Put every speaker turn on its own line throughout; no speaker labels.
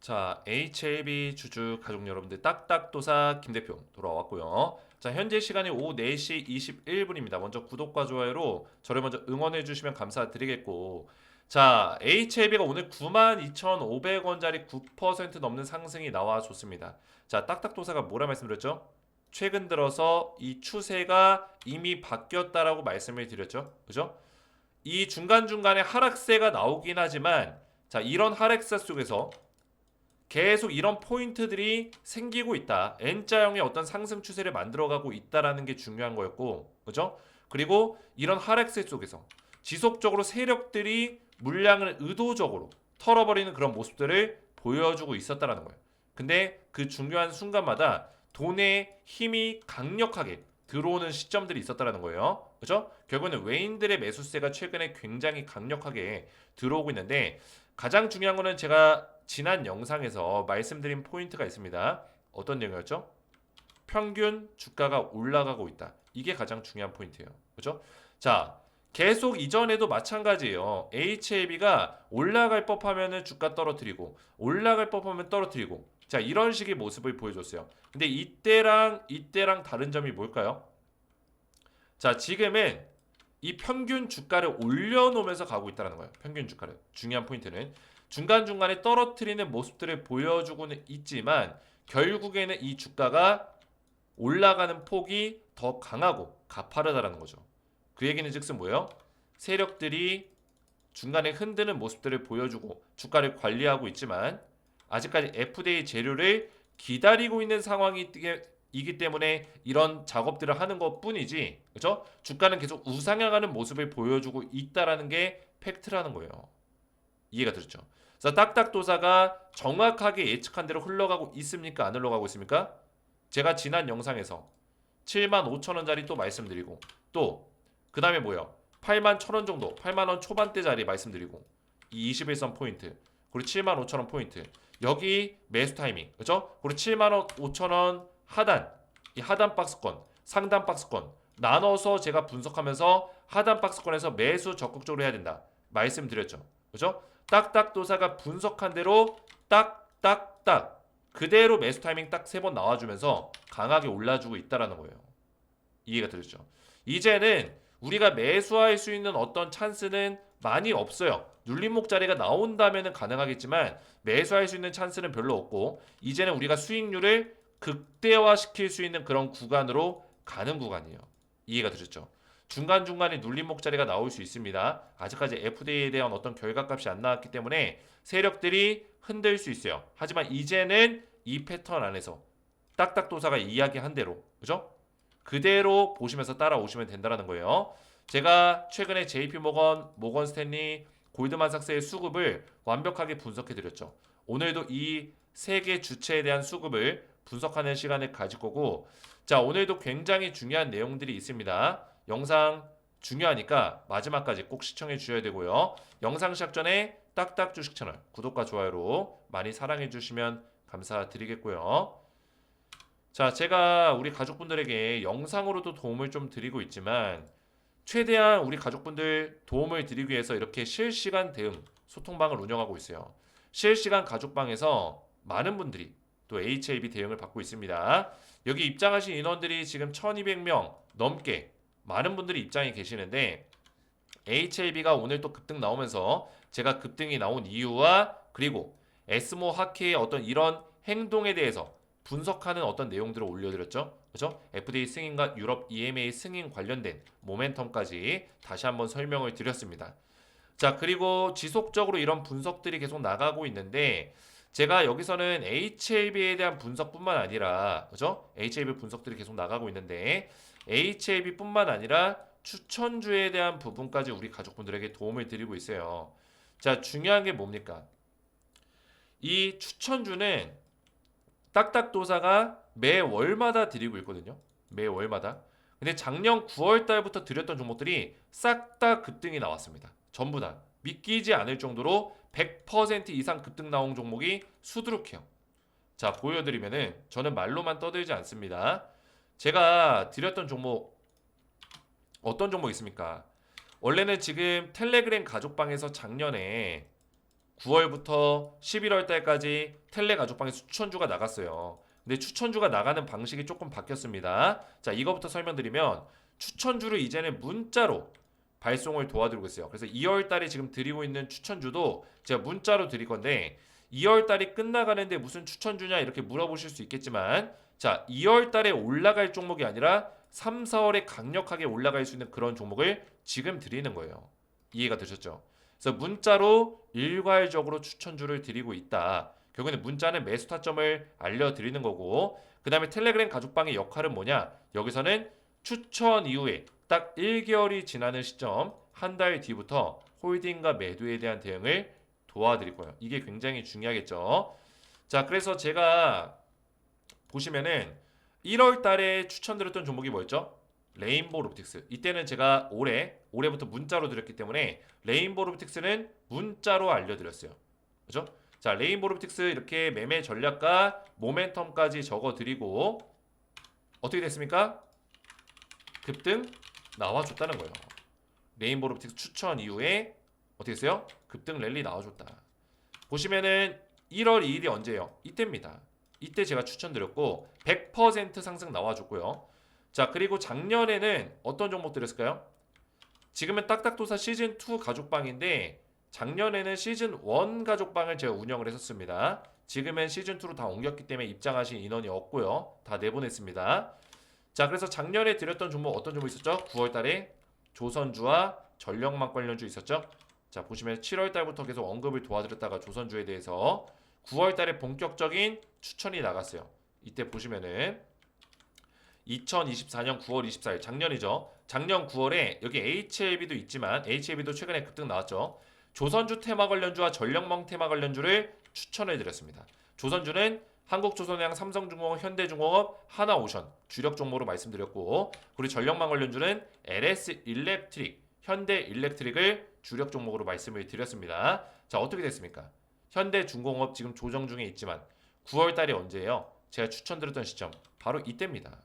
자, HLB 주주 가족 여러분들 딱딱도사 김 대표 돌아왔고요. 자, 현재 시간이 오후 4시 21분입니다. 먼저 구독과 좋아요로 저를 먼저 응원해 주시면 감사드리겠고, 자, HLB가 오늘 92,500원짜리 9% 넘는 상승이 나와 줬습니다. 자, 딱딱도사가 뭐라 말씀드렸죠? 최근 들어서 이 추세가 이미 바뀌었다라고 말씀을 드렸죠. 그죠? 이 중간중간에 하락세가 나오긴 하지만, 자, 이런 하락세 속에서 계속 이런 포인트들이 생기고 있다. N자형의 어떤 상승 추세를 만들어가고 있다라는 게 중요한 거였고, 그죠? 그리고 이런 하락세 속에서 지속적으로 세력들이 물량을 의도적으로 털어버리는 그런 모습들을 보여주고 있었다라는 거예요. 근데 그 중요한 순간마다 돈의 힘이 강력하게 들어오는 시점들이 있었다라는 거예요. 그죠? 결국에는 외인들의 매수세가 최근에 굉장히 강력하게 들어오고 있는데 가장 중요한 거는 제가 지난 영상에서 말씀드린 포인트가 있습니다. 어떤 내용이었죠? 평균 주가가 올라가고 있다. 이게 가장 중요한 포인트예요. 그죠? 자, 계속 이전에도 마찬가지예요. HLB가 올라갈 법하면 주가 떨어뜨리고 올라갈 법하면 떨어뜨리고 자, 이런 식의 모습을 보여줬어요. 근데 이때랑 다른 점이 뭘까요? 자, 지금은 이 평균 주가를 올려놓으면서 가고 있다는 거예요. 평균 주가를. 중요한 포인트는 중간중간에 떨어뜨리는 모습들을 보여주고는 있지만 결국에는 이 주가가 올라가는 폭이 더 강하고 가파르다라는 거죠. 그 얘기는 즉슨 뭐예요? 세력들이 중간에 흔드는 모습들을 보여주고 주가를 관리하고 있지만 아직까지 FDA 재료를 기다리고 있는 상황이기 때문에 이런 작업들을 하는 것 뿐이지, 그죠? 주가는 계속 우상향하는 모습을 보여주고 있다라는 게 팩트라는 거예요. 이해가 되죠? 그래서 딱딱도사가 정확하게 예측한 대로 흘러가고 있습니까? 안 흘러가고 있습니까? 제가 지난 영상에서 7만 5천 원짜리 또 말씀드리고 또 그 다음에 뭐예요? 8만 1천 원 정도, 8만 원 초반대짜리 말씀드리고 이 21선 포인트 그리고 7만 5천 원 포인트 여기 매수 타이밍 그죠? 그리고 7만 원 5천 원 하단 이 하단 박스권 상단 박스권 나눠서 제가 분석하면서 하단 박스권에서 매수 적극적으로 해야 된다 말씀드렸죠. 그죠? 딱딱도사가 분석한 대로 딱딱딱 그대로 매수 타이밍 딱 세 번 나와주면서 강하게 올라주고 있다라는 거예요. 이해가 되죠? 이제는 우리가 매수할 수 있는 어떤 찬스는 많이 없어요. 눌림목 자리가 나온다면 가능하겠지만 매수할 수 있는 찬스는 별로 없고 이제는 우리가 수익률을 극대화시킬 수 있는 그런 구간으로 가는 구간이에요. 이해가 되셨죠? 중간중간에 눌림목 자리가 나올 수 있습니다. 아직까지 FDA에 대한 어떤 결과값이 안 나왔기 때문에 세력들이 흔들 수 있어요. 하지만 이제는 이 패턴 안에서 딱딱도사가 이야기한 대로 그죠? 그대로 보시면서 따라오시면 된다는 거예요. 제가 최근에 JP 모건 스탠리, 골드만삭스의 수급을 완벽하게 분석해 드렸죠. 오늘도 이 세 개 주체에 대한 수급을 분석하는 시간을 가질 거고 자, 오늘도 굉장히 중요한 내용들이 있습니다. 영상 중요하니까 마지막까지 꼭 시청해 주셔야 되고요. 영상 시작 전에 딱딱 주식 채널 구독과 좋아요로 많이 사랑해 주시면 감사드리겠고요. 자, 제가 우리 가족분들에게 영상으로도 도움을 좀 드리고 있지만 최대한 우리 가족분들 도움을 드리기 위해서 이렇게 실시간 대응 소통방을 운영하고 있어요. 실시간 가족방에서 많은 분들이 또 HAB 대응을 받고 있습니다. 여기 입장하신 인원들이 지금 1200명 넘게 많은 분들이 입장이 계시는데 HAB가 오늘 또 급등 나오면서 제가 급등이 나온 이유와 그리고 에스모 하키의 어떤 이런 행동에 대해서 분석하는 어떤 내용들을 올려드렸죠. 그죠? FDA 승인과 유럽 EMA 승인 관련된 모멘텀까지 다시 한번 설명을 드렸습니다. 자, 그리고 지속적으로 이런 분석들이 계속 나가고 있는데 제가 여기서는 HLB에 대한 분석뿐만 아니라 그죠? HLB 분석들이 계속 나가고 있는데 HLB뿐만 아니라 추천주에 대한 부분까지 우리 가족분들에게 도움을 드리고 있어요. 자, 중요한 게 뭡니까? 이 추천주는 딱딱도사가 매월마다 드리고 있거든요. 매월마다. 근데 작년 9월 달부터 드렸던 종목들이 싹 다 급등이 나왔습니다. 전부 다. 믿기지 않을 정도로 100% 이상 급등 나온 종목이 수두룩해요. 자, 보여드리면은 저는 말로만 떠들지 않습니다. 제가 드렸던 종목 어떤 종목 있습니까? 원래는 지금 텔레그램 가족방에서 작년에 9월부터 11월 달까지 텔레 가족방에서 추천주가 나갔어요. 근데 추천주가 나가는 방식이 조금 바뀌었습니다. 자, 이거부터 설명드리면 추천주를 이제는 문자로 발송을 도와드리고 있어요. 그래서 2월 달에 지금 드리고 있는 추천주도 제가 문자로 드릴 건데 2월 달이 끝나가는데 무슨 추천주냐 이렇게 물어보실 수 있겠지만 자, 2월 달에 올라갈 종목이 아니라 3, 4월에 강력하게 올라갈 수 있는 그런 종목을 지금 드리는 거예요. 이해가 되셨죠? 그래서 문자로 일괄적으로 추천주를 드리고 있다. 결국에는 문자는 매수 타점을 알려드리는 거고 그 다음에 텔레그램 가족방의 역할은 뭐냐? 여기서는 추천 이후에 딱 1개월이 지나는 시점 한 달 뒤부터 홀딩과 매도에 대한 대응을 도와드릴 거예요. 이게 굉장히 중요하겠죠. 자, 그래서 제가 보시면은 1월 달에 추천드렸던 종목이 뭐였죠? 레인보우 로보틱스. 이때는 제가 올해부터 문자로 드렸기 때문에 레인보우 로보틱스는 문자로 알려드렸어요. 그죠? 자, 레인보우 로보틱스 이렇게 매매 전략과 모멘텀까지 적어드리고 어떻게 됐습니까? 급등 나와줬다는 거예요. 레인보우 로보틱스 추천 이후에 어떻게 했어요? 급등 랠리 나와줬다. 보시면은 1월 2일이 언제예요? 이때입니다. 이때 제가 추천드렸고 100% 상승 나와줬고요. 자, 그리고 작년에는 어떤 종목들이었을까요? 지금은 딱딱도사 시즌2 가족방인데 작년에는 시즌1 가족방을 제가 운영을 했었습니다. 지금은 시즌2로 다 옮겼기 때문에 입장하신 인원이 없고요. 다 내보냈습니다. 자, 그래서 작년에 드렸던 종목 어떤 종목 있었죠? 9월달에 조선주와 전력망 관련주 있었죠? 자, 보시면 7월달부터 계속 언급을 도와드렸다가 조선주에 대해서 9월달에 본격적인 추천이 나갔어요. 이때 보시면은 2024년 9월 24일 작년이죠. 작년 9월에 여기 HLB도 있지만 HLB도 최근에 급등 나왔죠. 조선주 테마 관련주와 전력망 테마 관련주를 추천해 드렸습니다. 조선주는 한국조선해양, 삼성중공업, 현대중공업, 하나오션 주력 종목으로 말씀드렸고 그리고 전력망 관련주는 LS일렉트릭, 현대일렉트릭을 주력 종목으로 말씀을 드렸습니다. 자, 어떻게 됐습니까? 현대중공업 지금 조정 중에 있지만 9월 달이 언제예요? 제가 추천드렸던 시점 바로 이때입니다.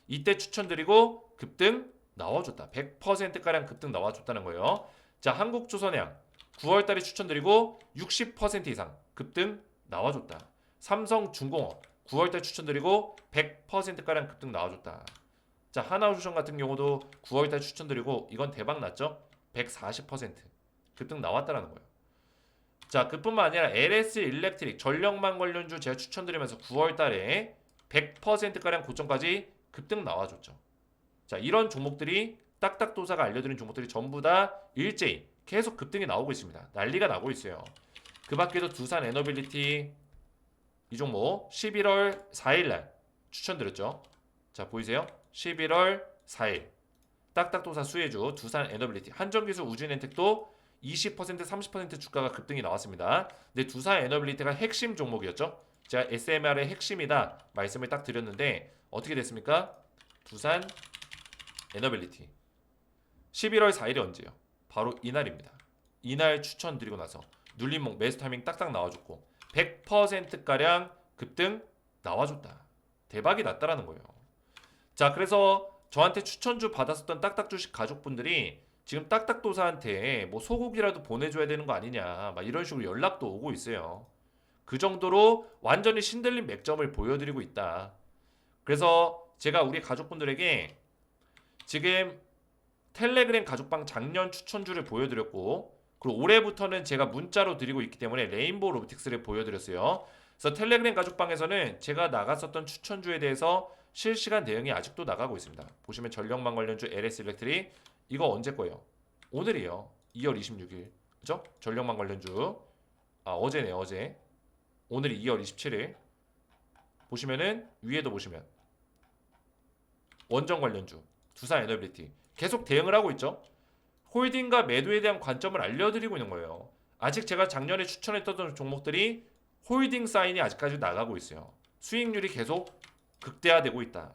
이때 추천드리고 급등 나와줬다. 100%가량 급등 나와줬다는 거예요. 자, 한국조선해양 9월 달에 추천드리고 60% 이상 급등 나와줬다. 삼성중공업 9월 달 추천드리고 100%가량 급등 나와줬다. 자, 하나오션 같은 경우도 9월 달 추천드리고 이건 대박 났죠? 140% 급등 나왔다라는 거예요. 자, 그뿐만 아니라 LS일렉트릭 전력망 관련주 제가 추천드리면서 9월 달에 100%가량 고점까지 급등 나와줬죠. 자, 이런 종목들이 딱딱도사가 알려드린 종목들이 전부 다 일제히 계속 급등이 나오고 있습니다. 난리가 나고 있어요. 그 밖에도 두산 에너빌리티 이 종목 11월 4일날 추천드렸죠. 자, 보이세요? 11월 4일 딱딱도사 수혜주 두산 에너빌리티 한전기술 우진엔텍도 20% 30% 주가가 급등이 나왔습니다. 근데 두산 에너빌리티가 핵심 종목이었죠. 제가 SMR의 핵심이다 말씀을 딱 드렸는데 어떻게 됐습니까? 두산 에너빌리티 11월 4일이 언제예요? 바로 이날입니다. 이날 추천드리고 나서 눌림목 매수 타이밍 딱딱 나와줬고 100%가량 급등 나와줬다. 대박이 났다라는 거예요. 자, 그래서 저한테 추천주 받았었던 딱딱주식 가족분들이 지금 딱딱도사한테 뭐 소고기라도 보내줘야 되는 거 아니냐 막 이런 식으로 연락도 오고 있어요. 그 정도로 완전히 신들린 맥점을 보여드리고 있다. 그래서 제가 우리 가족분들에게 지금 텔레그램 가족방 작년 추천주를 보여드렸고 그리고 올해부터는 제가 문자로 드리고 있기 때문에 레인보우 로보틱스를 보여드렸어요. 그래서 텔레그램 가족방에서는 제가 나갔었던 추천주에 대해서 실시간 대응이 아직도 나가고 있습니다. 보시면 전력망 관련주 LS일렉트릭 이거 언제 거예요? 오늘이에요. 2월 26일. 그죠? 전력망 관련주. 어제네, 어제. 오늘이 2월 27일. 보시면은 위에도 보시면 원전 관련주, 두산 에너빌리티 계속 대응을 하고 있죠. 홀딩과 매도에 대한 관점을 알려드리고 있는 거예요. 아직 제가 작년에 추천했던 종목들이 홀딩 사인이 아직까지 나가고 있어요. 수익률이 계속 극대화되고 있다.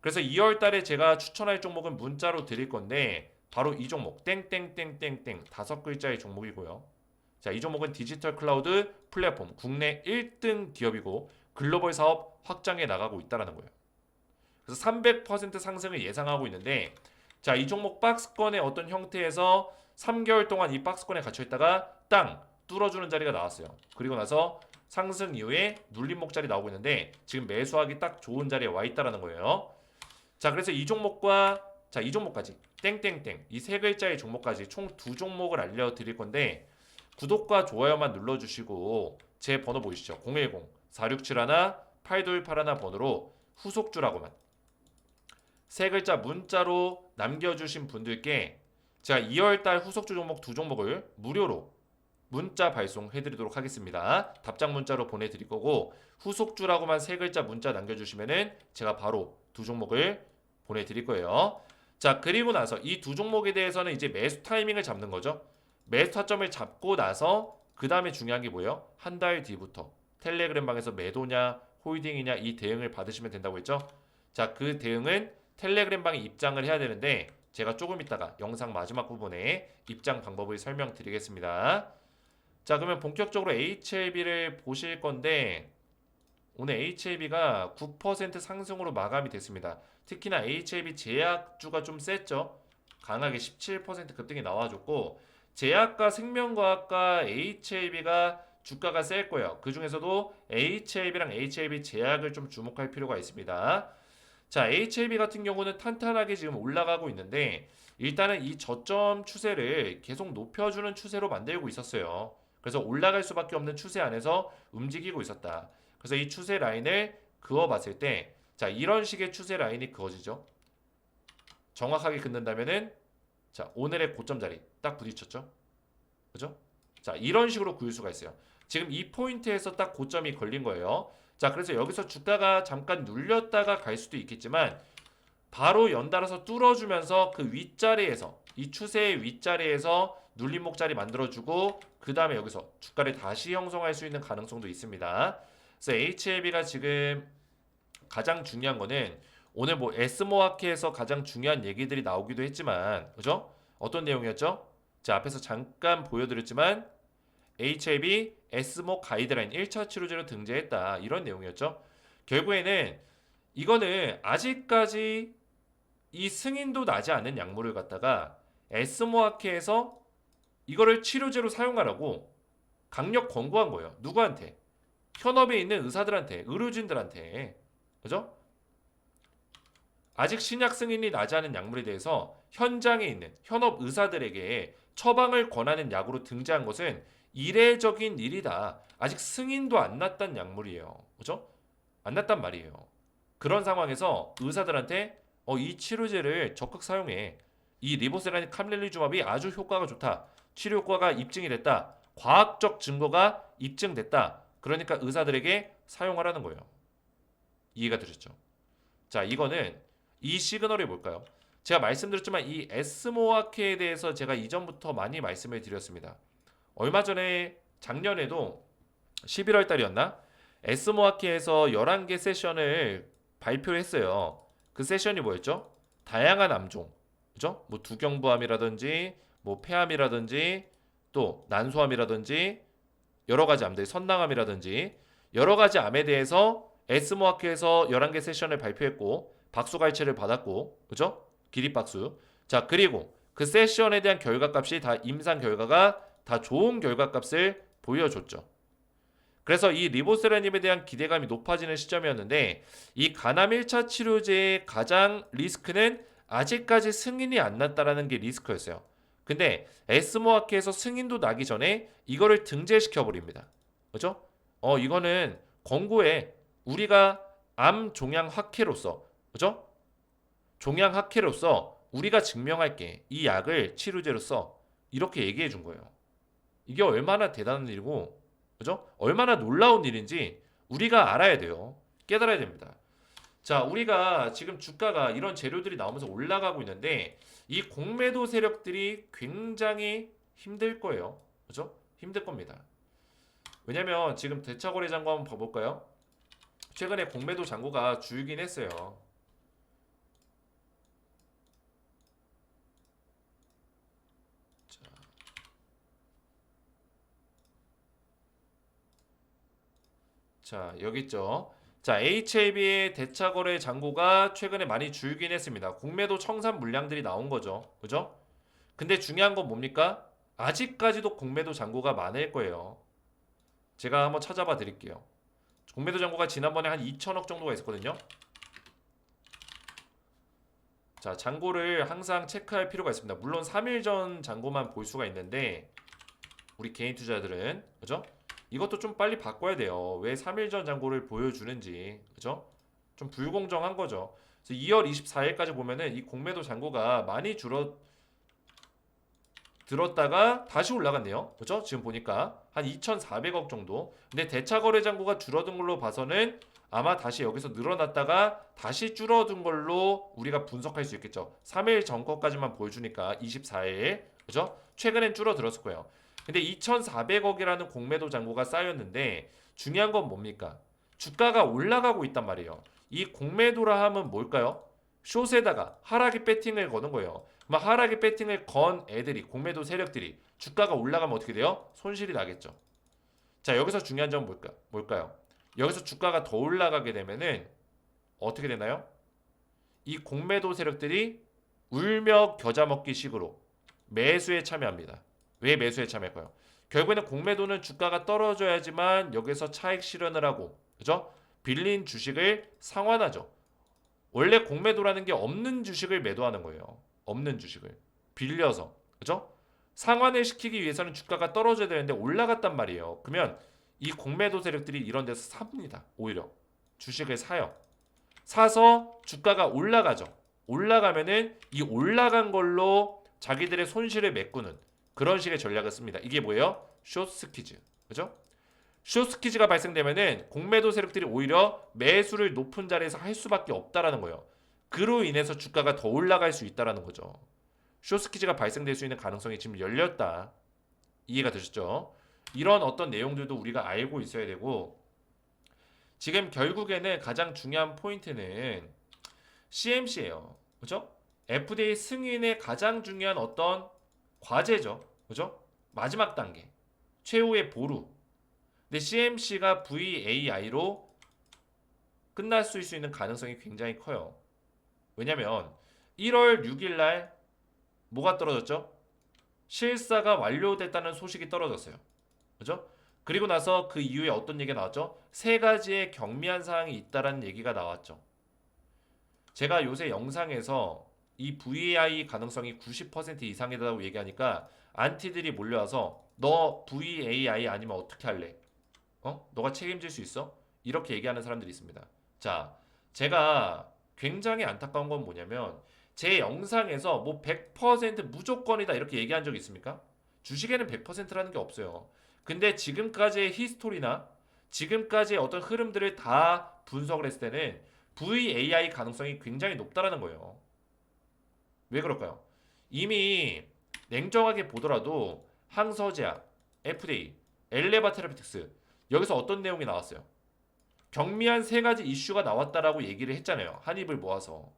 그래서 2월 달에 제가 추천할 종목은 문자로 드릴 건데 바로 이 종목 땡땡땡땡땡 5글자의 종목이고요. 자, 이 종목은 디지털 클라우드 플랫폼 국내 1등 기업이고 글로벌 사업 확장해 나가고 있다는 거예요. 그래서 300% 상승을 예상하고 있는데 자, 이 종목 박스권의 어떤 형태에서 3개월 동안 이 박스권에 갇혀 있다가 땅 뚫어주는 자리가 나왔어요. 그리고 나서 상승 이후에 눌림목 자리 나오고 있는데 지금 매수하기 딱 좋은 자리에 와 있다라는 거예요. 자, 그래서 이 종목과 이 종목까지 땡땡땡 이 세 글자의 종목까지 총 두 종목을 알려드릴 건데 구독과 좋아요만 눌러주시고 제 번호 보이시죠? 010-4671-8281 번호로 후속주라고만 세 글자 문자로 남겨주신 분들께 제가 2월달 후속주 종목 두 종목을 무료로 문자 발송해드리도록 하겠습니다. 답장 문자로 보내드릴 거고 후속주라고만 세 글자 문자 남겨주시면은 제가 바로 두 종목을 보내드릴 거예요. 자, 그리고 나서 이 두 종목에 대해서는 이제 매수 타이밍을 잡는 거죠. 매수 타점을 잡고 나서 그 다음에 중요한 게 뭐예요? 한 달 뒤부터 텔레그램 방에서 매도냐 홀딩이냐 이 대응을 받으시면 된다고 했죠. 자, 그 대응은 텔레그램 방에 입장을 해야 되는데 제가 조금 있다가 영상 마지막 부분에 입장 방법을 설명드리겠습니다. 자, 그러면 본격적으로 HLB를 보실 건데 오늘 HLB가 9% 상승으로 마감이 됐습니다. 특히나 HLB 제약주가 좀 셌죠. 강하게 17% 급등이 나와줬고 제약과 생명과학과 HLB가 주가가 셀 거예요. 그 중에서도 HLB랑 HLB 제약을 좀 주목할 필요가 있습니다. 자, HLB 같은 경우는 탄탄하게 지금 올라가고 있는데 일단은 이 저점 추세를 계속 높여주는 추세로 만들고 있었어요. 그래서 올라갈 수밖에 없는 추세 안에서 움직이고 있었다. 그래서 이 추세 라인을 그어봤을 때 자, 이런 식의 추세 라인이 그어지죠. 정확하게 긋는다면은 자, 오늘의 고점 자리 딱 부딪혔죠. 그죠? 자, 이런 식으로 그을 수가 있어요. 지금 이 포인트에서 딱 고점이 걸린 거예요. 자, 그래서 여기서 주가가 잠깐 눌렸다가 갈 수도 있겠지만 바로 연달아서 뚫어주면서 그 윗자리에서 이 추세의 윗자리에서 눌림목 자리 만들어주고 그 다음에 여기서 주가를 다시 형성할 수 있는 가능성도 있습니다. 그래서 HLB가 지금 가장 중요한 거는 오늘 뭐 S모아케에서 가장 중요한 얘기들이 나오기도 했지만 그죠? 어떤 내용이었죠? 자, 앞에서 잠깐 보여드렸지만 HLB S모 가이드라인 1차 치료제로 등재했다 이런 내용이었죠. 결국에는 이거는 아직까지 이 승인도 나지 않은 약물을 갖다가 S모아케에서 이거를 치료제로 사용하라고 강력 권고한 거예요. 누구한테? 현업에 있는 의사들한테, 의료진들한테. 그죠? 아직 신약 승인이 나지 않은 약물에 대해서 현장에 있는 현업 의사들에게 처방을 권하는 약으로 등재한 것은 이례적인 일이다. 아직 승인도 안 났단 약물이에요. 그죠? 안 났단 말이에요. 그런 상황에서 의사들한테 이 치료제를 적극 사용해. 이 리보세라닌 캄렐리주맙이 아주 효과가 좋다. 치료 효과가 입증이 됐다. 과학적 증거가 입증됐다. 그러니까 의사들에게 사용하라는 거예요. 이해가 되셨죠? 자, 이거는 이 시그널이 뭘까요? 제가 말씀드렸지만 이 S모아케에 대해서 제가 이전부터 많이 말씀을 드렸습니다. 얼마 전에 작년에도 11월 달이었나? S모아케에서 11개 세션을 발표를 했어요. 그 세션이 뭐였죠? 다양한 암종. 그죠? 뭐 두경부암이라든지 뭐 폐암이라든지 또 난소암이라든지 여러 가지 암들, 선낭암이라든지 여러 가지 암에 대해서 S모아케에서 11개 세션을 발표했고 박수갈채를 받았고 그죠? 기립박수. 자, 그리고 그 세션에 대한 결과값이 다 임상 결과가 다 좋은 결과값을 보여줬죠. 그래서 이 리보세라님에 대한 기대감이 높아지는 시점이었는데 이 간암 1차 치료제의 가장 리스크는 아직까지 승인이 안 났다라는 게 리스크였어요. 근데 S모아케에서 승인도 나기 전에 이거를 등재시켜 버립니다. 그죠? 이거는 권고에 우리가 암 종양 학회로서 그죠? 종양 학회로서 우리가 증명할게. 이 약을 치료제로 써. 이렇게 얘기해 준 거예요. 이게 얼마나 대단한 일이고 그죠? 얼마나 놀라운 일인지 우리가 알아야 돼요. 깨달아야 됩니다. 자, 우리가 지금 주가가 이런 재료들이 나오면서 올라가고 있는데 이 공매도 세력들이 굉장히 힘들 거예요. 그죠? 힘들 겁니다. 왜냐면 지금 대차거래 잔고 한번 봐볼까요? 최근에 공매도 잔고가 줄긴 했어요. 자, 여기 있죠. 자, HLB의 대차거래 잔고가 최근에 많이 줄긴 했습니다. 공매도 청산 물량들이 나온 거죠. 그죠? 근데 중요한 건 뭡니까? 아직까지도 공매도 잔고가 많을 거예요. 제가 한번 찾아봐 드릴게요. 공매도 잔고가 지난번에 한 2천억 정도가 있었거든요. 자, 잔고를 항상 체크할 필요가 있습니다. 물론 3일 전 잔고만 볼 수가 있는데 우리 개인 투자자들은 그죠? 이것도 좀 빨리 바꿔야 돼요. 왜 3일 전 잔고를 보여주는지 그죠? 좀 불공정한 거죠. 그래서 2월 24일까지 보면은 이 공매도 잔고가 많이 들었다가 다시 올라갔네요. 그죠? 지금 보니까 한 2,400억 정도. 근데 대차 거래 잔고가 줄어든 걸로 봐서는 아마 다시 여기서 늘어났다가 다시 줄어든 걸로 우리가 분석할 수 있겠죠. 3일 전 거까지만 보여주니까 24일. 그죠? 최근엔 줄어들었을 거예요. 근데 2,400억이라는 공매도 잔고가 쌓였는데 중요한 건 뭡니까? 주가가 올라가고 있단 말이에요. 이 공매도라 하면 뭘까요? 숏에다가 하락의 배팅을 거는 거예요. 막 하락의 배팅을 건 애들이 공매도 세력들이 주가가 올라가면 어떻게 돼요? 손실이 나겠죠. 자, 여기서 중요한 점은 뭘까요? 여기서 주가가 더 올라가게 되면은 어떻게 되나요? 이 공매도 세력들이 울며 겨자 먹기 식으로 매수에 참여합니다. 왜 매수에 참여할까요? 결국에는 공매도는 주가가 떨어져야지만 여기서 차익 실현을 하고, 그죠? 빌린 주식을 상환하죠. 원래 공매도라는 게 없는 주식을 매도하는 거예요. 없는 주식을 빌려서, 그죠? 상환을 시키기 위해서는 주가가 떨어져야 되는데 올라갔단 말이에요. 그러면 이 공매도 세력들이 이런 데서 삽니다. 오히려 주식을 사요. 사서 주가가 올라가죠. 올라가면은 이 올라간 걸로 자기들의 손실을 메꾸는 그런 식의 전략을 씁니다. 이게 뭐예요? 숏스퀴즈. 그죠? 숏스퀴즈가 발생되면은 공매도 세력들이 오히려 매수를 높은 자리에서 할 수밖에 없다라는 거예요. 그로 인해서 주가가 더 올라갈 수 있다라는 거죠. 숏스퀴즈가 발생될 수 있는 가능성이 지금 열렸다. 이해가 되셨죠? 이런 어떤 내용들도 우리가 알고 있어야 되고 지금 결국에는 가장 중요한 포인트는 CMC예요. 그죠? FDA 승인의 가장 중요한 어떤 과제죠. 그죠? 마지막 단계. 최후의 보루. 근데 CMC가 VAI로 끝날 수 있는 가능성이 굉장히 커요. 왜냐면 1월 6일 날 뭐가 떨어졌죠? 실사가 완료됐다는 소식이 떨어졌어요. 그죠? 그리고 나서 그 이후에 어떤 얘기가 나왔죠? 세 가지의 경미한 사항이 있다라는 얘기가 나왔죠. 제가 요새 영상에서 이 VAI 가능성이 90% 이상이라고 얘기하니까 안티들이 몰려와서 너 VAI 아니면 어떻게 할래? 너가 책임질 수 있어? 이렇게 얘기하는 사람들이 있습니다. 자, 제가 굉장히 안타까운 건 뭐냐면 제 영상에서 뭐 100% 무조건이다 이렇게 얘기한 적 있습니까? 주식에는 100%라는 게 없어요. 근데 지금까지의 히스토리나 지금까지의 어떤 흐름들을 다 분석을 했을 때는 VAI 가능성이 굉장히 높다라는 거예요. 왜 그럴까요? 이미 냉정하게 보더라도 항서제약, FDA, 엘레바 테라피틱스 여기서 어떤 내용이 나왔어요? 경미한 세 가지 이슈가 나왔다라고 얘기를 했잖아요. 한 입을 모아서.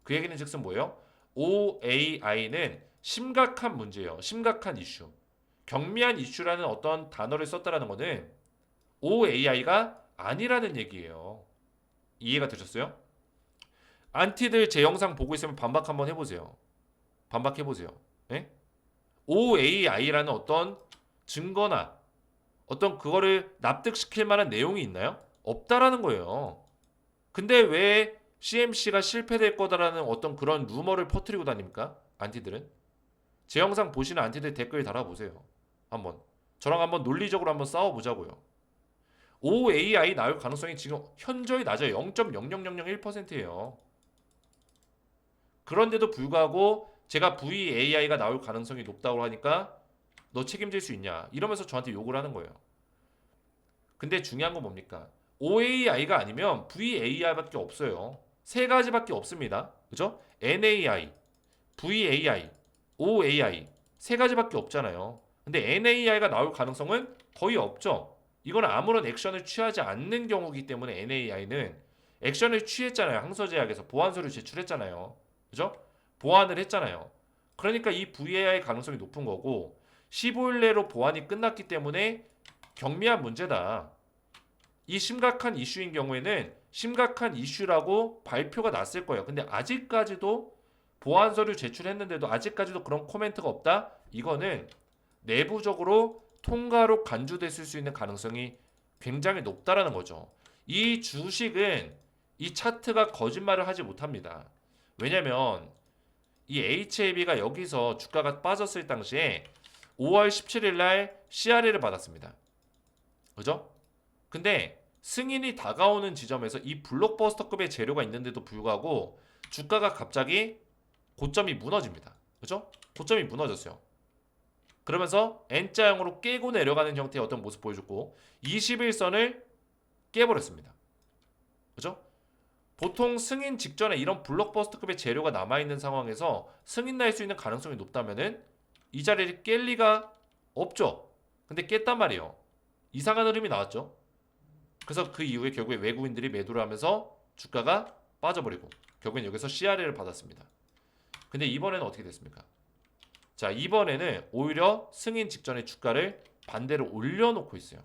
그 얘기는 즉슨 뭐예요? OAI는 심각한 문제예요. 심각한 이슈. 경미한 이슈라는 어떤 단어를 썼다라는 거는 OAI가 아니라는 얘기예요. 이해가 되셨어요? 안티들 제 영상 보고 있으면 반박 한번 해보세요. 반박해보세요. 예? OAI라는 어떤 증거나 어떤 그거를 납득시킬 만한 내용이 있나요? 없다라는 거예요. 근데 왜 CMC가 실패될 거다라는 어떤 그런 루머를 퍼뜨리고 다닙니까? 안티들은? 제 영상 보시는 안티들 댓글 달아보세요. 한번. 저랑 한번 논리적으로 한번 싸워보자고요. OAI 나올 가능성이 지금 현저히 낮아요. 0.00001%예요. 그런데도 불구하고 제가 VAI가 나올 가능성이 높다고 하니까 너 책임질 수 있냐 이러면서 저한테 욕을 하는 거예요. 근데 중요한 건 뭡니까? OAI가 아니면 VAI밖에 없어요. 세 가지밖에 없습니다. 그죠? NAI, VAI, OAI 세 가지밖에 없잖아요. 근데 NAI가 나올 가능성은 거의 없죠. 이거는 아무런 액션을 취하지 않는 경우이기 때문에 NAI는 액션을 취했잖아요. 항서제약에서 보완서류 제출했잖아요. 그죠? 보완을 했잖아요. 그러니까 이 VAI 가능성이 높은 거고 15일 내로 보완이 끝났기 때문에 경미한 문제다. 이 심각한 이슈인 경우에는 심각한 이슈라고 발표가 났을 거예요. 근데 아직까지도 보완 서류 제출했는데도 아직까지도 그런 코멘트가 없다? 이거는 내부적으로 통과로 간주됐을 수 있는 가능성이 굉장히 높다라는 거죠. 이 주식은 이 차트가 거짓말을 하지 못합니다. 왜냐면 이 HAB가 여기서 주가가 빠졌을 당시에 5월 17일 날 CRA를 받았습니다. 그죠? 근데 승인이 다가오는 지점에서 이 블록버스터급의 재료가 있는데도 불구하고 주가가 갑자기 고점이 무너집니다. 그죠? 고점이 무너졌어요. 그러면서 N자형으로 깨고 내려가는 형태의 어떤 모습 보여줬고 21선을 깨버렸습니다. 그죠? 보통 승인 직전에 이런 블록버스터급의 재료가 남아있는 상황에서 승인 날 수 있는 가능성이 높다면은 이 자리를 깰 리가 없죠. 근데 깼단 말이에요. 이상한 흐름이 나왔죠. 그래서 그 이후에 결국에 외국인들이 매도를 하면서 주가가 빠져버리고 결국엔 여기서 CRA를 받았습니다. 근데 이번에는 어떻게 됐습니까? 자, 이번에는 오히려 승인 직전에 주가를 반대로 올려놓고 있어요.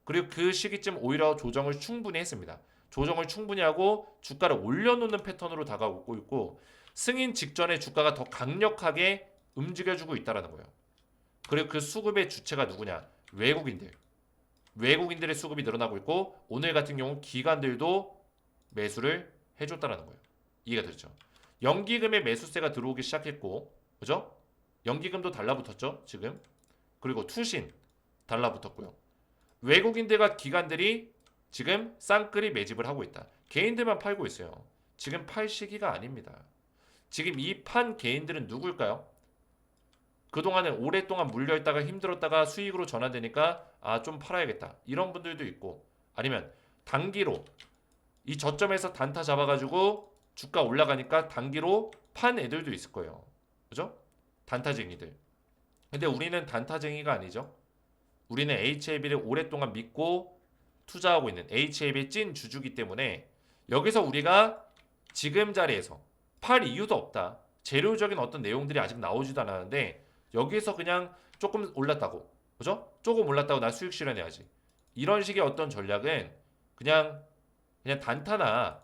그리고 그 시기쯤 오히려 조정을 충분히 했습니다. 조정을 충분히 하고 주가를 올려놓는 패턴으로 다가오고 있고 승인 직전에 주가가 더 강력하게 움직여주고 있다는 거예요. 그리고 그 수급의 주체가 누구냐? 외국인들. 외국인들의 수급이 늘어나고 있고 오늘 같은 경우 기관들도 매수를 해줬다는 거예요. 이해가 되죠? 연기금의 매수세가 들어오기 시작했고, 그죠? 연기금도 달라붙었죠, 지금. 그리고 투신 달라붙었고요. 외국인들과 기관들이 지금 쌍끌이 매집을 하고 있다. 개인들만 팔고 있어요. 지금 팔 시기가 아닙니다. 지금 이 판 개인들은 누굴까요? 그동안은 오랫동안 물려있다가 힘들었다가 수익으로 전환되니까 좀 팔아야겠다. 이런 분들도 있고 아니면 단기로 이 저점에서 단타 잡아가지고 주가 올라가니까 단기로 판 애들도 있을 거예요. 그죠? 단타쟁이들. 근데 우리는 단타쟁이가 아니죠. 우리는 HAB를 오랫동안 믿고 투자하고 있는 HAB의 찐 주주기 때문에 여기서 우리가 지금 자리에서 팔 이유도 없다. 재료적인 어떤 내용들이 아직 나오지도 않았는데 여기서 그냥 조금 올랐다고, 그죠? 조금 올랐다고 나 수익 실현해야지. 이런 식의 어떤 전략은 그냥 단타나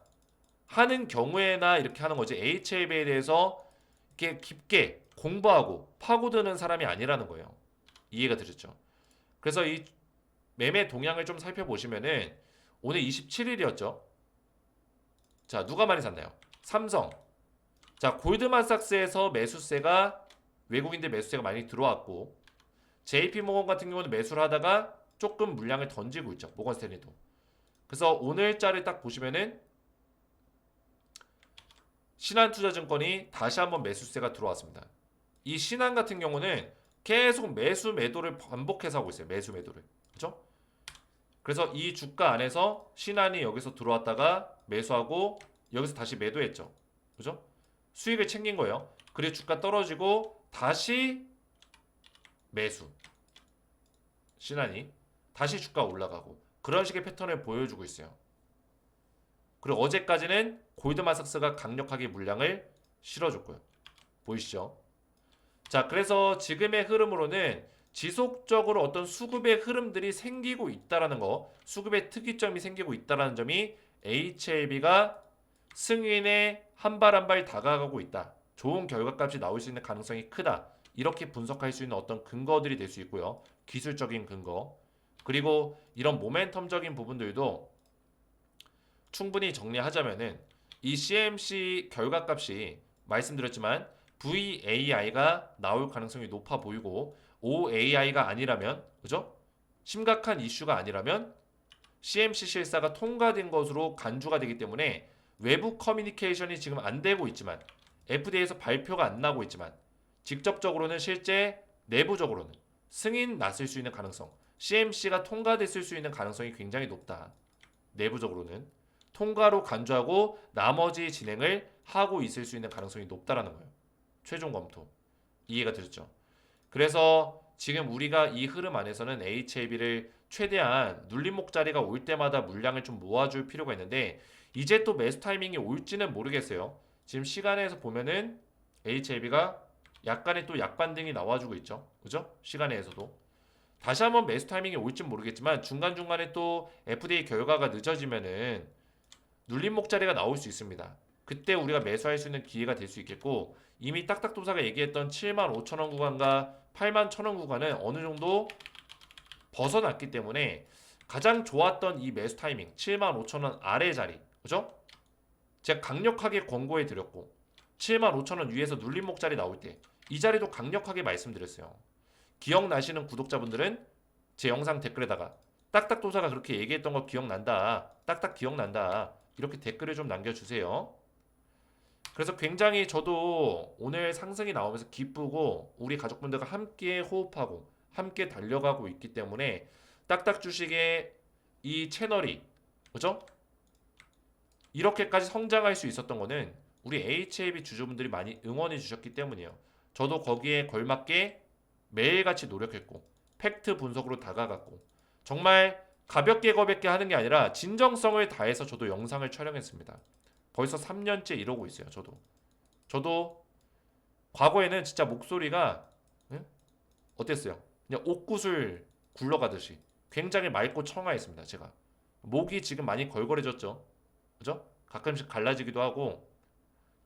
하는 경우에나 이렇게 하는 거지. HAB에 대해서 이렇게 깊게 공부하고 파고드는 사람이 아니라는 거예요. 이해가 되셨죠? 그래서 이 매매 동향을 좀 살펴보시면은 오늘 27일이었죠. 자, 누가 많이 샀나요? 삼성. 자, 골드만삭스에서 매수세가 외국인들 매수세가 많이 들어왔고 JP모건 같은 경우는 매수를 하다가 조금 물량을 던지고 있죠. 모건스탠리도. 그래서 오늘자를 딱 보시면은 신한투자증권이 다시 한번 매수세가 들어왔습니다. 이 신한 같은 경우는 계속 매도를 반복해서 하고 있어요. 매도를. 그죠? 그래서 이 주가 안에서 신한이 여기서 들어왔다가 매수하고 여기서 다시 매도했죠. 그죠? 수익을 챙긴 거예요. 그리고 주가 떨어지고 다시 매수. 신한이 다시 주가 올라가고 그런 식의 패턴을 보여주고 있어요. 그리고 어제까지는 골드만삭스가 강력하게 물량을 실어줬고요. 보이시죠? 자, 그래서 지금의 흐름으로는 지속적으로 어떤 수급의 흐름들이 생기고 있다라는 거, 수급의 특이점이 생기고 있다라는 점이 HLB가 승인에 한 발 한 발 다가가고 있다. 좋은 결과값이 나올 수 있는 가능성이 크다. 이렇게 분석할 수 있는 어떤 근거들이 될 수 있고요. 기술적인 근거. 그리고 이런 모멘텀적인 부분들도 충분히 정리하자면은 이 CMC 결과값이 말씀드렸지만 VAI가 나올 가능성이 높아 보이고 OAI가 아니라면, 그죠? 심각한 이슈가 아니라면 CMC 실사가 통과된 것으로 간주가 되기 때문에 외부 커뮤니케이션이 지금 안 되고 있지만 FDA에서 발표가 안 나고 있지만 직접적으로는 실제 내부적으로는 승인 났을 수 있는 가능성, CMC가 통과됐을 수 있는 가능성이 굉장히 높다. 내부적으로는 통과로 간주하고 나머지 진행을 하고 있을 수 있는 가능성이 높다라는 거예요. 최종 검토. 이해가 되셨죠? 그래서 지금 우리가 이 흐름 안에서는 HAB를 최대한 눌림목 자리가 올 때마다 물량을 좀 모아줄 필요가 있는데 이제 또 매수 타이밍이 올지는 모르겠어요. 지금 시간에서 보면은 HAB가 약간의 또 약반등이 나와주고 있죠. 그죠? 시간에서도. 다시 한번 매수 타이밍이 올지 모르겠지만 중간중간에 또 FDA 결과가 늦어지면은 눌림목 자리가 나올 수 있습니다. 그때 우리가 매수할 수 있는 기회가 될 수 있겠고, 이미 딱딱도사가 얘기했던 75,000원 구간과 81,000원 구간은 어느 정도 벗어났기 때문에 가장 좋았던 이 매수 타이밍 75,000원 아래 자리, 그죠? 제가 강력하게 권고해 드렸고 75,000원 위에서 눌림목 자리 나올 때 이 자리도 강력하게 말씀드렸어요. 기억나시는 구독자분들은 제 영상 댓글에다가 딱딱도사가 그렇게 얘기했던 거 기억난다, 딱딱 기억난다, 이렇게 댓글을 좀 남겨주세요. 그래서 굉장히 저도 오늘 상승이 나오면서 기쁘고 우리 가족분들과 함께 호흡하고 함께 달려가고 있기 때문에 딱딱 주식의 이 채널이, 그죠? 이렇게까지 성장할 수 있었던 거는 우리 HAB 주주분들이 많이 응원해 주셨기 때문이에요. 저도 거기에 걸맞게 매일같이 노력했고 팩트 분석으로 다가갔고 정말 가볍게 하는 게 아니라 진정성을 다해서 저도 영상을 촬영했습니다. 벌써 3년째 이러고 있어요. 저도 과거에는 진짜 목소리가, 응? 어땠어요? 그냥 옥구슬 굴러가듯이 굉장히 맑고 청아했습니다. 제가 목이 지금 많이 걸걸해졌죠. 그죠? 가끔씩 갈라지기도 하고,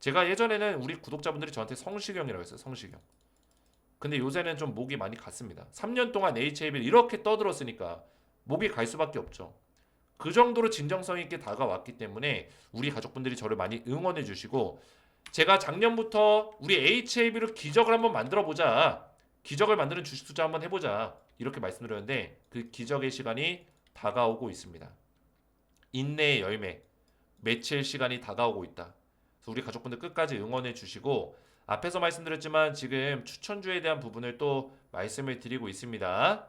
제가 예전에는 우리 구독자분들이 저한테 성시경이라고 했어요. 성시경. 근데 요새는 좀 목이 많이 갔습니다. 3년 동안 HAB를 이렇게 떠들었으니까 목이 갈 수밖에 없죠. 그 정도로 진정성 있게 다가왔기 때문에 우리 가족분들이 저를 많이 응원해 주시고, 제가 작년부터 우리 HAB를 기적을 한번 만들어 보자, 기적을 만드는 주식 투자 한번 해보자, 이렇게 말씀드렸는데 그 기적의 시간이 다가오고 있습니다. 인내의 열매, 맺힐 시간이 다가오고 있다. 그래서 우리 가족분들 끝까지 응원해 주시고, 앞에서 말씀드렸지만 지금 추천주에 대한 부분을 또 말씀을 드리고 있습니다.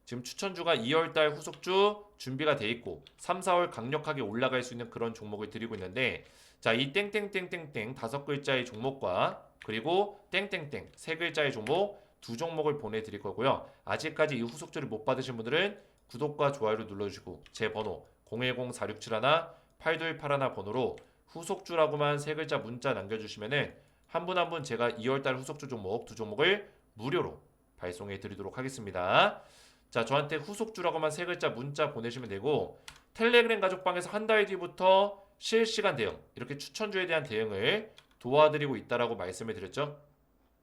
지금 추천주가 2월달 후속주 준비가 돼 있고 3, 4월 강력하게 올라갈 수 있는 그런 종목을 드리고 있는데, 자, 이 땡땡땡땡땡 5글자의 종목과 그리고 땡땡땡 3글자의 종목 두 종목을 보내드릴 거고요. 아직까지 이 후속주를 못 받으신 분들은 구독과 좋아요를 눌러주시고 제 번호 010-4671-8281 번호로 후속주라고만 3글자 문자 남겨주시면은 한 분 한 분 제가 2월달 후속주 종목 두 종목을 무료로 발송해 드리도록 하겠습니다. 자, 저한테 후속주라고만 3글자 문자 보내시면 되고, 텔레그램 가족방에서 한 달 뒤부터 실시간 대응, 이렇게 추천주에 대한 대응을 도와드리고 있다라고 말씀을 드렸죠.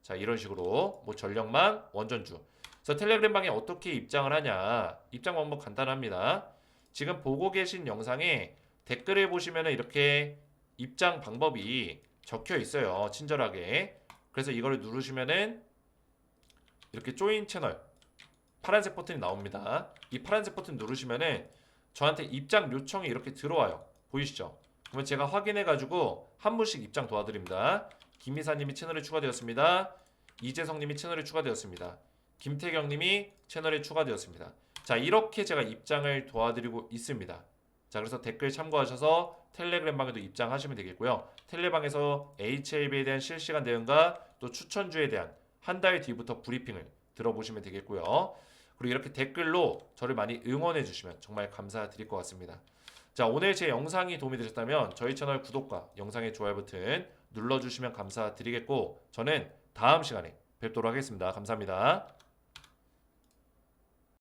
자, 이런 식으로 뭐 전력망, 원전주. 그래서 텔레그램 방에 어떻게 입장을 하냐? 입장 방법 간단합니다. 지금 보고 계신 영상에 댓글을 보시면 이렇게 입장 방법이 적혀 있어요. 친절하게. 그래서 이거를 누르시면은 이렇게 조인 채널 파란색 버튼이 나옵니다. 이 파란색 버튼 누르시면은 저한테 입장 요청이 이렇게 들어와요. 보이시죠? 그러면 제가 확인해 가지고 한 분씩 입장 도와드립니다. 김미사님이 채널에 추가되었습니다. 이재성님이 채널에 추가되었습니다. 김태경님이 채널에 추가되었습니다. 자, 이렇게 제가 입장을 도와드리고 있습니다. 자, 그래서 댓글 참고하셔서 텔레그램 방에도 입장하시면 되겠고요. 텔레방에서 HAB에 대한 실시간 대응과 또 추천주에 대한 한 달 뒤부터 브리핑을 들어보시면 되겠고요. 그리고 이렇게 댓글로 저를 많이 응원해 주시면 정말 감사드릴 것 같습니다. 자, 오늘 제 영상이 도움이 되셨다면 저희 채널 구독과 영상의 좋아요 버튼 눌러주시면 감사드리겠고, 저는 다음 시간에 뵙도록 하겠습니다. 감사합니다.